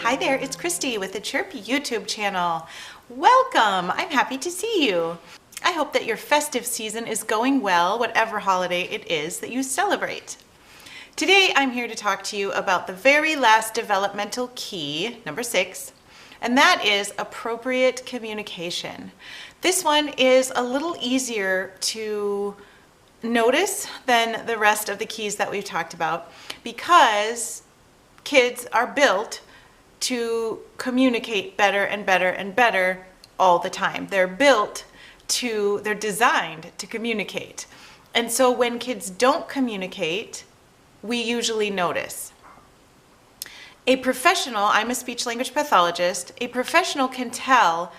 Hi there, it's Christy with the Chirp YouTube channel. Welcome! I'm happy to see you. I hope that your festive season is going well, whatever holiday it is that you celebrate. Today I'm here to talk to you about the very last developmental key, number 6, and that is appropriate communication. This one is a little easier to notice than the rest of the keys that we've talked about because kids are built to communicate better and better and better all the time. They're designed to communicate. And so when kids don't communicate, we usually notice. A professional, I'm a speech language pathologist, a professional can tell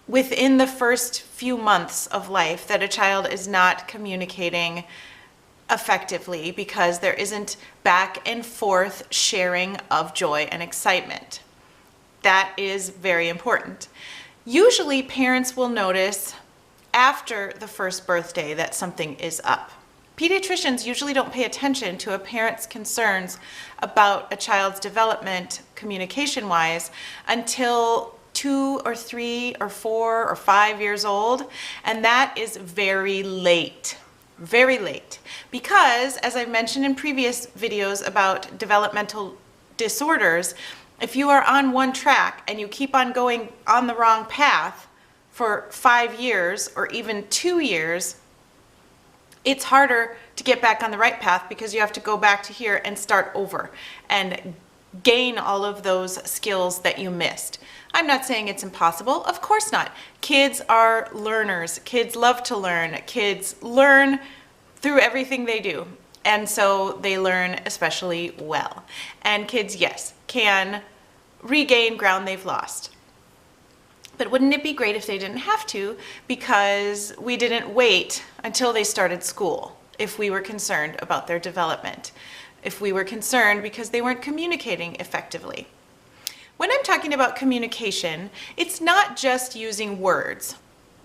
within the first few months of life that a child is not communicating effectively because there isn't back and forth sharing of joy and excitement. That is very important. Usually parents will notice after the first birthday that something is up. Pediatricians usually don't pay attention to a parent's concerns about a child's development communication-wise until 2 or 3 or 4 or 5 years old, and that is very late. Very late, because as I've mentioned in previous videos about developmental disorders, if you are on one track and you keep on going on the wrong path for 5 years or even 2 years, it's harder to get back on the right path because you have to go back to here and start over and gain all of those skills that you missed. I'm not saying it's impossible, of course not. Kids are learners. Kids love to learn. Kids learn through everything they do. And so they learn especially well. And kids, yes, can regain ground they've lost. But wouldn't it be great if they didn't have to, because we didn't wait until they started school if we were concerned about their development, if we were concerned because they weren't communicating effectively. When I'm talking about communication, it's not just using words.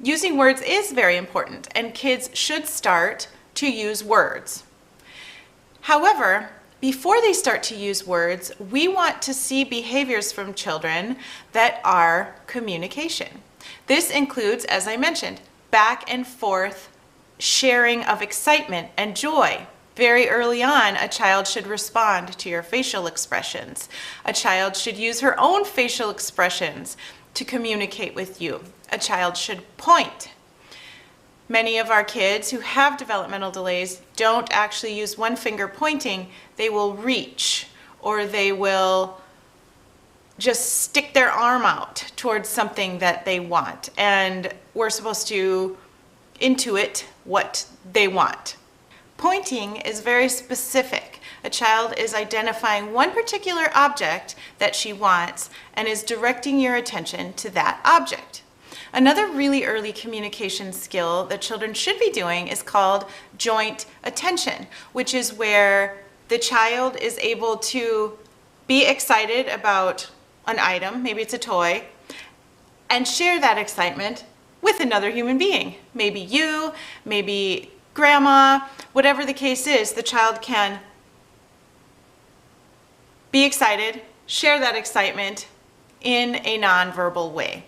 Using words is very important, and kids should start to use words. However, before they start to use words, we want to see behaviors from children that are communication. This includes, as I mentioned, back and forth sharing of excitement and joy. Very early on, a child should respond to your facial expressions. A child should use her own facial expressions to communicate with you. A child should point. Many of our kids who have developmental delays don't actually use one finger pointing. They will reach, or they will just stick their arm out towards something that they want. And we're supposed to intuit what they want. Pointing is very specific. A child is identifying one particular object that she wants and is directing your attention to that object. Another really early communication skill that children should be doing is called joint attention, which is where the child is able to be excited about an item, maybe it's a toy, and share that excitement with another human being. Maybe you, maybe grandma, whatever the case is, the child can be excited, share that excitement in a nonverbal way.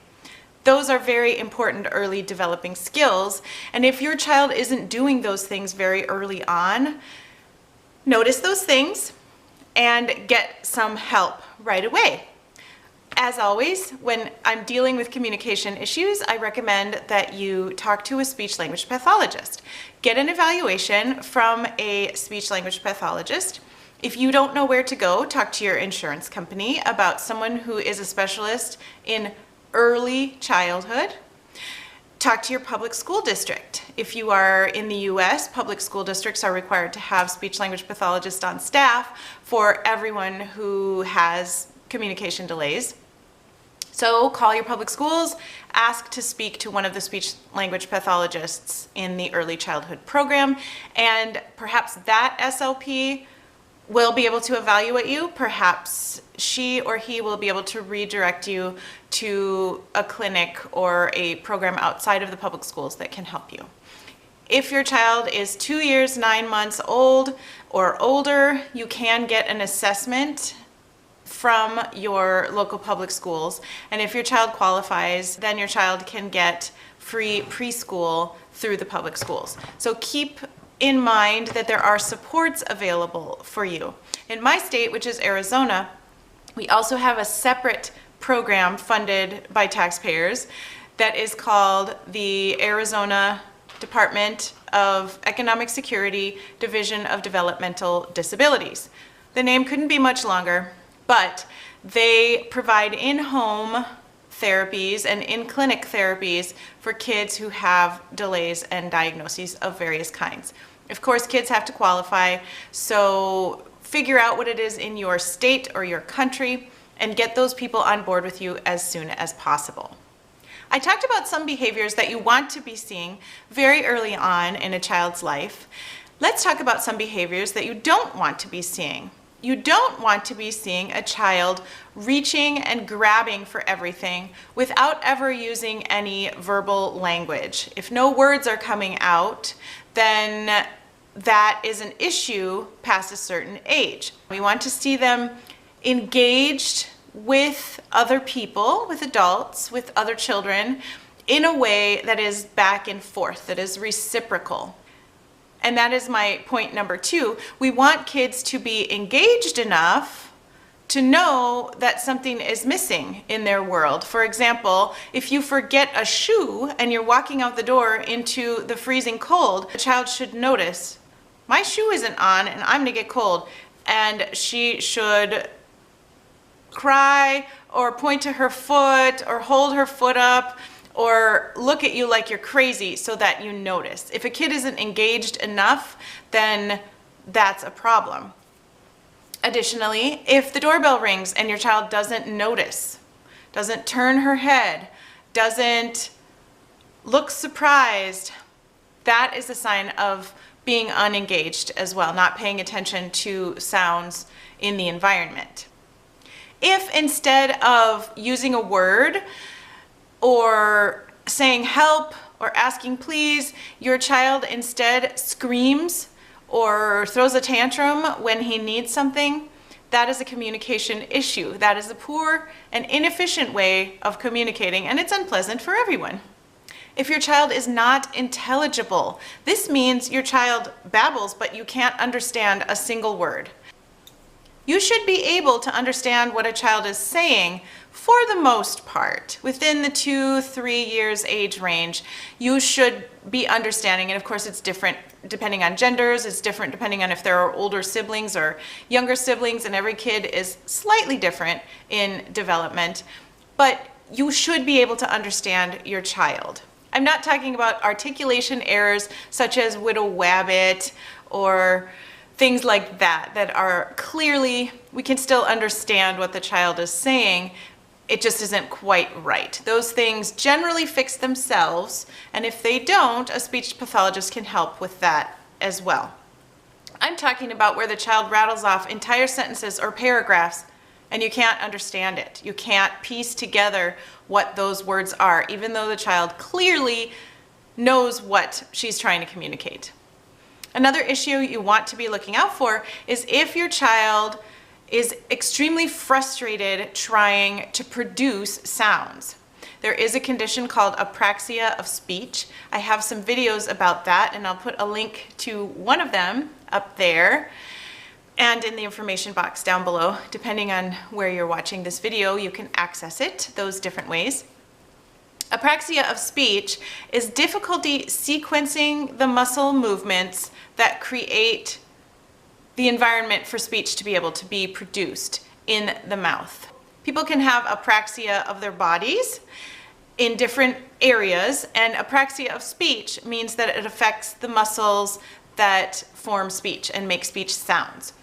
Those are very important early developing skills, and if your child isn't doing those things very early on, notice those things and get some help right away. As always, when I'm dealing with communication issues, I recommend that you talk to a speech language pathologist. Get an evaluation from a speech language pathologist. If you don't know where to go, talk to your insurance company about someone who is a specialist in early childhood. Talk to your public school district. If you are in the US, public school districts are required to have speech language pathologists on staff for everyone who has communication delays. So call your public schools, ask to speak to one of the speech language pathologists in the early childhood program, and perhaps that SLP will be able to evaluate you. Perhaps she or he will be able to redirect you to a clinic or a program outside of the public schools that can help you. If your child is 2 years, 9 months old or older, you can get an assessment from your local public schools. And if your child qualifies, then your child can get free preschool through the public schools. So keep in mind that there are supports available for you. In my state, which is Arizona, we also have a separate program funded by taxpayers that is called the Arizona Department of Economic Security Division of Developmental Disabilities. The name couldn't be much longer, but they provide in-home therapies and in-clinic therapies for kids who have delays and diagnoses of various kinds. Of course, kids have to qualify, so figure out what it is in your state or your country and get those people on board with you as soon as possible. I talked about some behaviors that you want to be seeing very early on in a child's life. Let's talk about some behaviors that you don't want to be seeing. You don't want to be seeing a child reaching and grabbing for everything without ever using any verbal language. If no words are coming out, then that is an issue past a certain age. We want to see them engaged with other people, with adults, with other children, in a way that is back and forth, that is reciprocal. And that is my point number 2. We want kids to be engaged enough to know that something is missing in their world. For example, if you forget a shoe and you're walking out the door into the freezing cold, the child should notice, my shoe isn't on and I'm gonna get cold. And she should cry or point to her foot or hold her foot up or look at you like you're crazy so that you notice. If a kid isn't engaged enough, then that's a problem. Additionally, if the doorbell rings and your child doesn't notice, doesn't turn her head, doesn't look surprised, that is a sign of being unengaged as well, not paying attention to sounds in the environment. If instead of using a word or saying help or asking please, your child instead screams or throws a tantrum when he needs something, that is a communication issue. That is a poor and inefficient way of communicating, and it's unpleasant for everyone. If your child is not intelligible, this means your child babbles, but you can't understand a single word. You should be able to understand what a child is saying for the most part. Within the 2-3 years age range, you should be understanding, and of course it's different depending on genders, it's different depending on if there are older siblings or younger siblings, and every kid is slightly different in development, but you should be able to understand your child. I'm not talking about articulation errors such as widow wabbit or things like that, that are clearly, we can still understand what the child is saying, it just isn't quite right. Those things generally fix themselves, and if they don't, a speech pathologist can help with that as well. I'm talking about where the child rattles off entire sentences or paragraphs and you can't understand it. You can't piece together what those words are, even though the child clearly knows what she's trying to communicate. Another issue you want to be looking out for is if your child is extremely frustrated trying to produce sounds. There is a condition called apraxia of speech. I have some videos about that, and I'll put a link to one of them up there and in the information box down below. Depending on where you're watching this video, you can access it those different ways. Apraxia of speech is difficulty sequencing the muscle movements that create the environment for speech to be able to be produced in the mouth. People can have apraxia of their bodies in different areas, and apraxia of speech means that it affects the muscles that form speech and make speech sounds.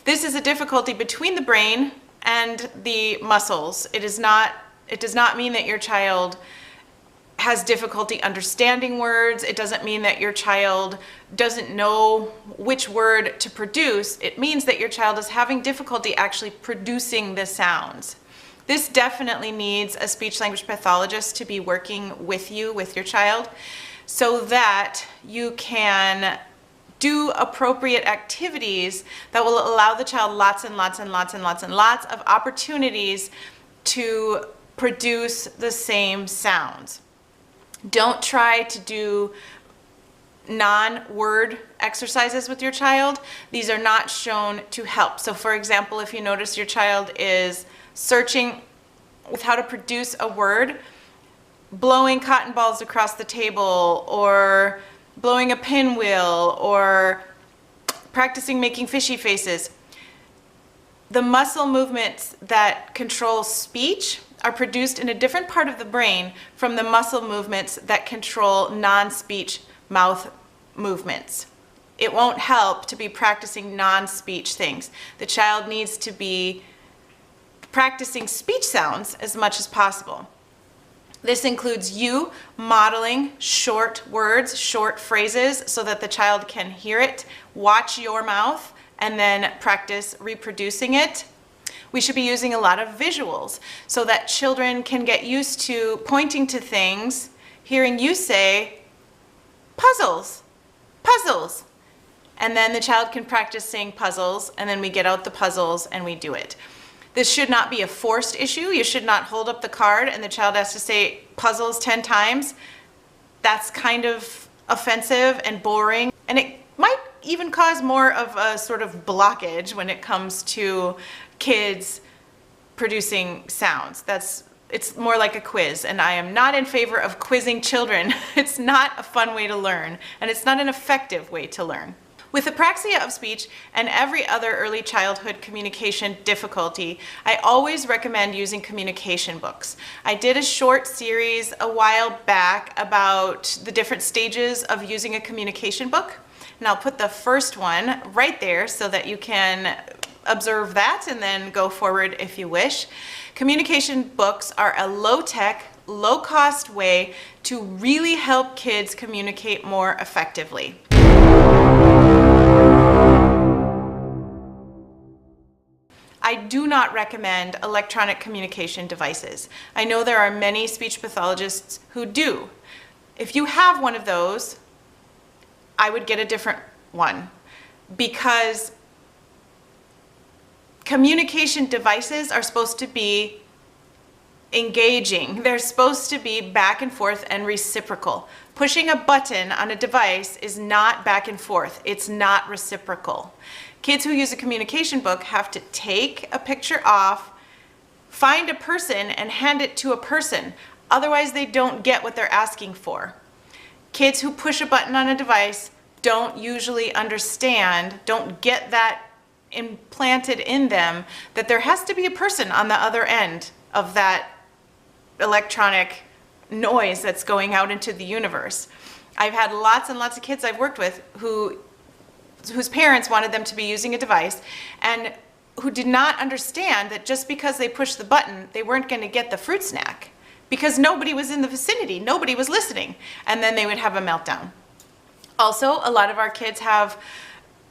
This is a difficulty between the brain and the muscles. It does not mean that your child has difficulty understanding words. It doesn't mean that your child doesn't know which word to produce. It means that your child is having difficulty actually producing the sounds. This definitely needs a speech-language pathologist to be working with you, with your child, so that you can do appropriate activities that will allow the child lots and lots and lots and lots and lots of opportunities to produce the same sounds. Don't try to do non-word exercises with your child. These are not shown to help. So for example, if you notice your child is searching with how to produce a word, blowing cotton balls across the table, or blowing a pinwheel, or practicing making fishy faces, the muscle movements that control speech are produced in a different part of the brain from the muscle movements that control non-speech mouth movements. It won't help to be practicing non-speech things. The child needs to be practicing speech sounds as much as possible. This includes you modeling short words, short phrases, so that the child can hear it, watch your mouth, and then practice reproducing it. We should be using a lot of visuals so that children can get used to pointing to things, hearing you say, puzzles, puzzles. And then the child can practice saying puzzles, and then we get out the puzzles and we do it. This should not be a forced issue. You should not hold up the card and the child has to say puzzles 10 times. That's kind of offensive and boring, and it might even cause more of a sort of blockage when it comes to kids producing sounds. It's more like a quiz, and I am not in favor of quizzing children. It's not a fun way to learn, and it's not an effective way to learn. With apraxia of speech and every other early childhood communication difficulty, I always recommend using communication books. I did a short series a while back about the different stages of using a communication book, and I'll put the first one right there so that you can observe that and then go forward if you wish. Communication books are a low-tech, low-cost way to really help kids communicate more effectively. I do not recommend electronic communication devices. I know there are many speech pathologists who do. If you have one of those, I would get a different one, because communication devices are supposed to be engaging. They're supposed to be back and forth and reciprocal. Pushing a button on a device is not back and forth. It's not reciprocal. Kids who use a communication book have to take a picture off, find a person, and hand it to a person. Otherwise, they don't get what they're asking for. Kids who push a button on a device don't usually understand, don't get that implanted in them, that there has to be a person on the other end of that electronic noise that's going out into the universe. I've had lots and lots of kids I've worked with whose parents wanted them to be using a device and who did not understand that just because they pushed the button, they weren't going to get the fruit snack because nobody was in the vicinity, nobody was listening, and then they would have a meltdown. Also, a lot of our kids have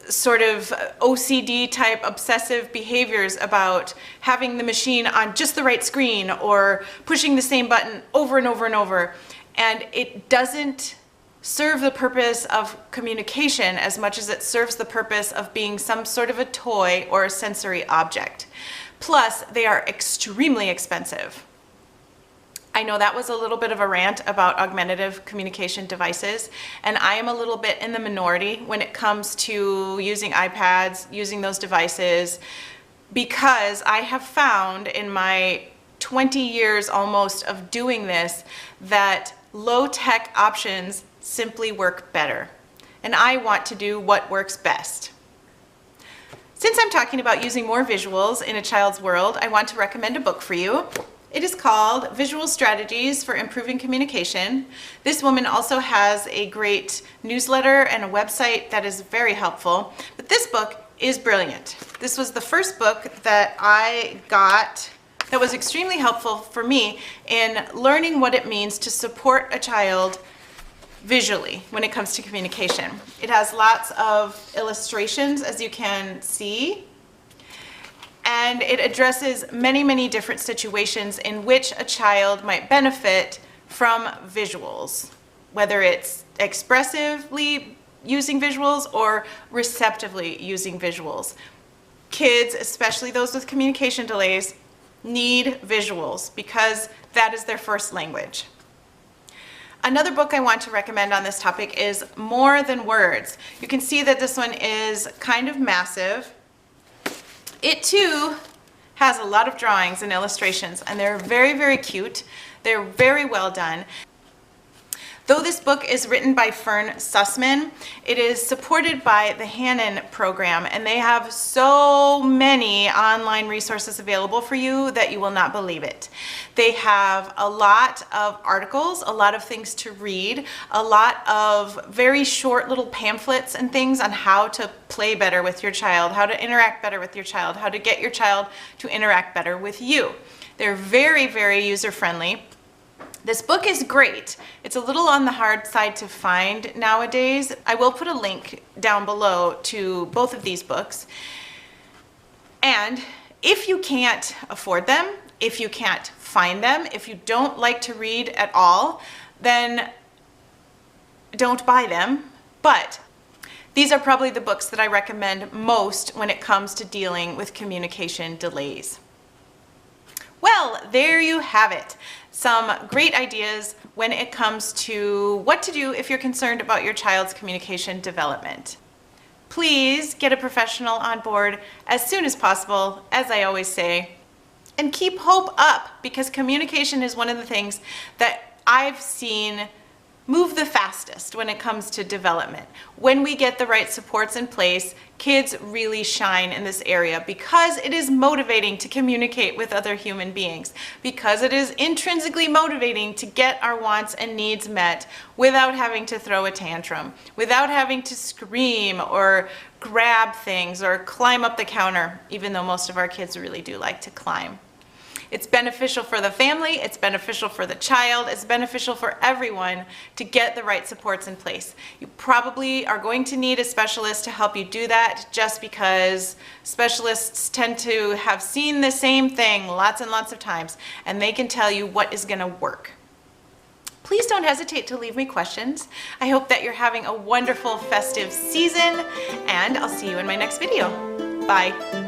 sort of OCD type obsessive behaviors about having the machine on just the right screen or pushing the same button over and over and over, and it doesn't serve the purpose of communication as much as it serves the purpose of being some sort of a toy or a sensory object. Plus, they are extremely expensive. I know that was a little bit of a rant about augmentative communication devices, and I am a little bit in the minority when it comes to using iPads, using those devices, because I have found in my 20 years almost of doing this that low-tech options simply work better, and I want to do what works best. Since I'm talking about using more visuals in a child's world, I want to recommend a book for you. It is called Visual Strategies for Improving Communication. This woman also has a great newsletter and a website that is very helpful, but this book is brilliant. This was the first book that I got that was extremely helpful for me in learning what it means to support a child visually when it comes to communication. It has lots of illustrations, as you can see, and it addresses many, many different situations in which a child might benefit from visuals, whether it's expressively using visuals or receptively using visuals. Kids, especially those with communication delays, need visuals because that is their first language. Another book I want to recommend on this topic is More Than Words. You can see that this one is kind of massive. It too has a lot of drawings and illustrations, and they're very, very cute. They're very well done. Though this book is written by Fern Sussman, it is supported by the Hanen Program, and they have so many online resources available for you that you will not believe it. They have a lot of articles, a lot of things to read, a lot of very short little pamphlets and things on how to play better with your child, how to interact better with your child, how to get your child to interact better with you. They're very, very user-friendly. This book is great. It's a little on the hard side to find nowadays. I will put a link down below to both of these books. And if you can't afford them, if you can't find them, if you don't like to read at all, then don't buy them. But these are probably the books that I recommend most when it comes to dealing with communication delays. Well, there you have it. Some great ideas when it comes to what to do if you're concerned about your child's communication development. Please get a professional on board as soon as possible, as I always say, and keep hope up, because communication is one of the things that I've seen move the fastest when it comes to development. When we get the right supports in place, kids really shine in this area because it is motivating to communicate with other human beings, because it is intrinsically motivating to get our wants and needs met without having to throw a tantrum, without having to scream or grab things or climb up the counter, even though most of our kids really do like to climb. It's beneficial for the family, it's beneficial for the child, it's beneficial for everyone to get the right supports in place. You probably are going to need a specialist to help you do that, just because specialists tend to have seen the same thing lots and lots of times, and they can tell you what is going to work. Please don't hesitate to leave me questions. I hope that you're having a wonderful festive season, and I'll see you in my next video. Bye.